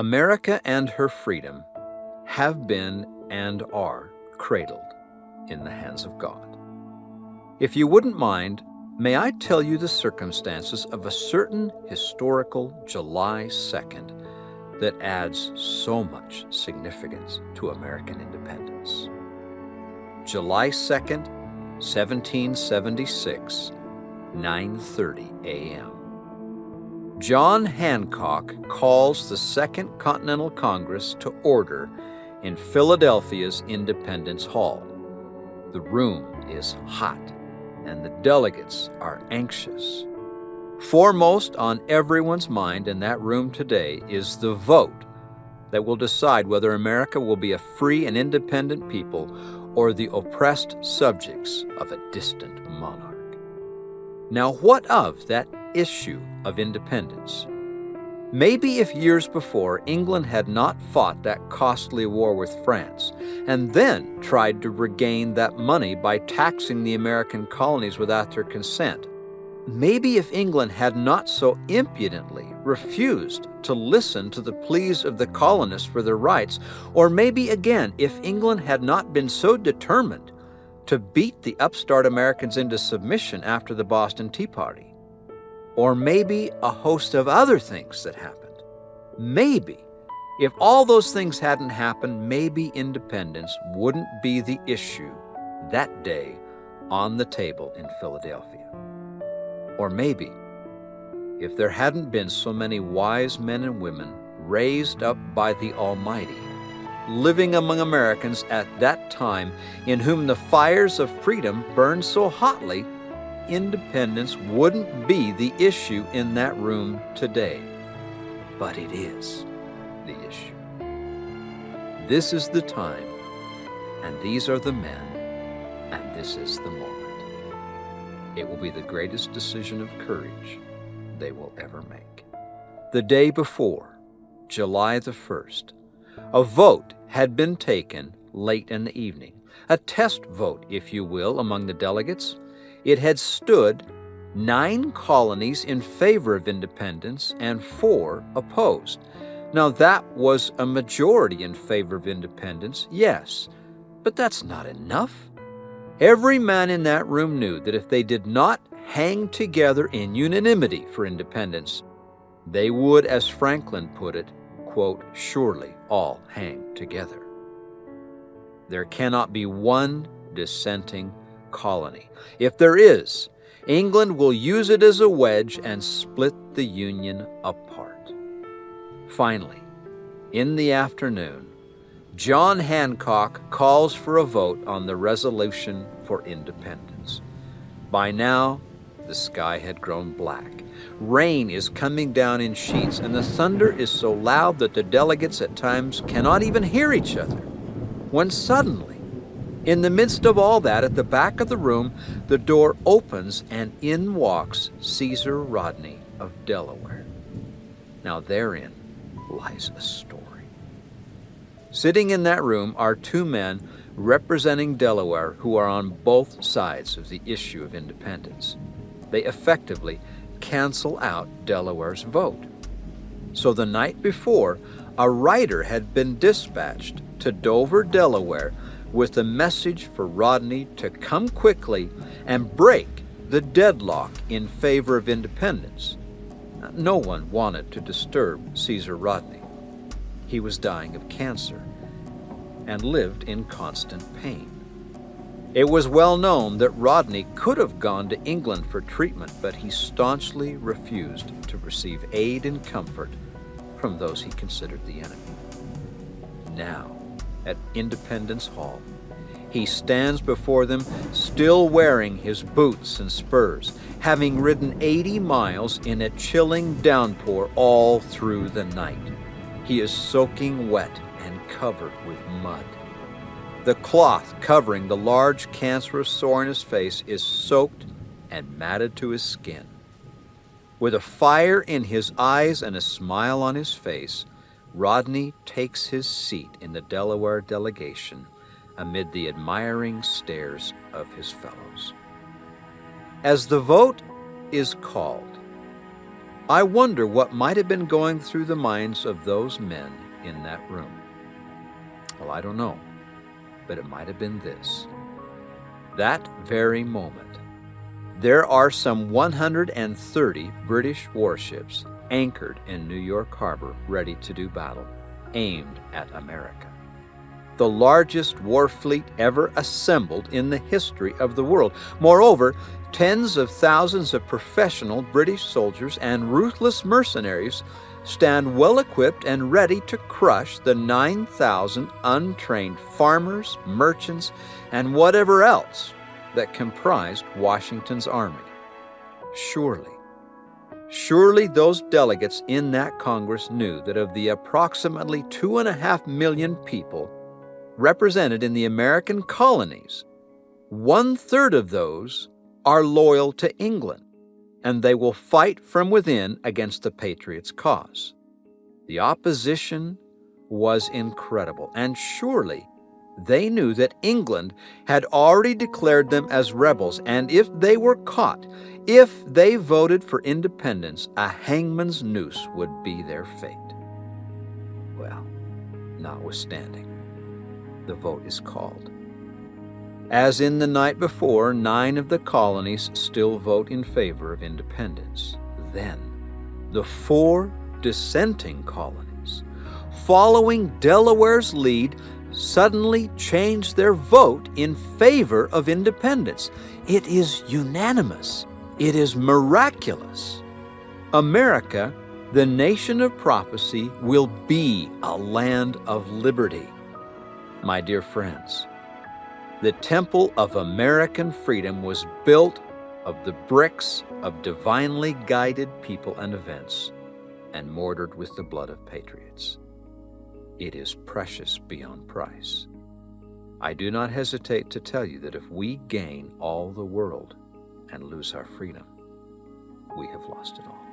America and her freedom have been and are cradled in the hands of God. If you wouldn't mind, may I tell you the circumstances of a certain historical July 2nd that adds so much significance to American independence. July 2nd, 1776, 9:30 a.m. John Hancock calls the Second Continental Congress to order in Philadelphia's Independence Hall. The room is hot, and the delegates are anxious. Foremost on everyone's mind in that room today is the vote that will decide whether America will be a free and independent people or the oppressed subjects of a distant monarch. Now, what of that issue of independence? Maybe if years before England had not fought that costly war with France and then tried to regain that money by taxing the American colonies without their consent, maybe if England had not so impudently refused to listen to the pleas of the colonists for their rights, or maybe again if England had not been so determined to beat the upstart Americans into submission after the Boston Tea Party, or maybe a host of other things that happened. Maybe, if all those things hadn't happened, maybe independence wouldn't be the issue that day on the table in Philadelphia. Or maybe, if there hadn't been so many wise men and women raised up by the Almighty, living among Americans at that time in whom the fires of freedom burned so hotly, independence wouldn't be the issue in that room today. But it is the issue. This is the time, and these are the men, and this is the moment. It will be the greatest decision of courage they will ever make. The day before, July the 1st, a vote had been taken late in the evening, a test vote, if you will, among the delegates. It had stood 9 colonies in favor of independence and 4 opposed. Now that was a majority in favor of independence, yes, but that's not enough. Every man in that room knew that if they did not hang together in unanimity for independence, they would, as Franklin put it, quote, surely all hang together. There cannot be one dissenting colony. If there is, England will use it as a wedge and split the Union apart. Finally, in the afternoon, John Hancock calls for a vote on the resolution for independence. By now, the sky had grown black. Rain is coming down in sheets, and the thunder is so loud that the delegates at times cannot even hear each other. When suddenly, in the midst of all that, at the back of the room, the door opens and in walks Caesar Rodney of Delaware. Now therein lies a story. Sitting in that room are 2 men representing Delaware who are on both sides of the issue of independence. They effectively cancel out Delaware's vote. So the night before, a writer had been dispatched to Dover, Delaware, with a message for Rodney to come quickly and break the deadlock in favor of independence. No one wanted to disturb Caesar Rodney. He was dying of cancer and lived in constant pain. It was well known that Rodney could have gone to England for treatment, but he staunchly refused to receive aid and comfort from those he considered the enemy. Now, at Independence Hall, he stands before them still wearing his boots and spurs, having ridden 80 miles in a chilling downpour all through the night. He is soaking wet and covered with mud. The cloth covering the large cancerous sore in his face is soaked and matted to his skin. With a fire in his eyes and a smile on his face, Rodney takes his seat in the Delaware delegation amid the admiring stares of his fellows. As the vote is called, I wonder what might have been going through the minds of those men in that room. Well, I don't know, but it might have been this. That very moment, there are some 130 British warships anchored in New York Harbor ready to do battle, aimed at America. The largest war fleet ever assembled in the history of the world. Moreover, tens of thousands of professional British soldiers and ruthless mercenaries stand well-equipped and ready to crush the 9,000 untrained farmers, merchants, and whatever else that comprised Washington's army. Surely those delegates in that Congress knew that of the approximately 2.5 million people represented in the American colonies, 1/3 of those are loyal to England, and they will fight from within against the Patriots' cause. The opposition was incredible, and surely they knew that England had already declared them as rebels, and if they were caught, if they voted for independence, a hangman's noose would be their fate. Well, notwithstanding, the vote is called. As in the night before, 9 of the colonies still vote in favor of independence. Then, the 4 dissenting colonies, following Delaware's lead, suddenly change their vote in favor of independence. It is unanimous. It is miraculous. America, the nation of prophecy, will be a land of liberty. My dear friends, the temple of American freedom was built of the bricks of divinely guided people and events, and mortared with the blood of patriots. It is precious beyond price. I do not hesitate to tell you that if we gain all the world and lose our freedom, we have lost it all.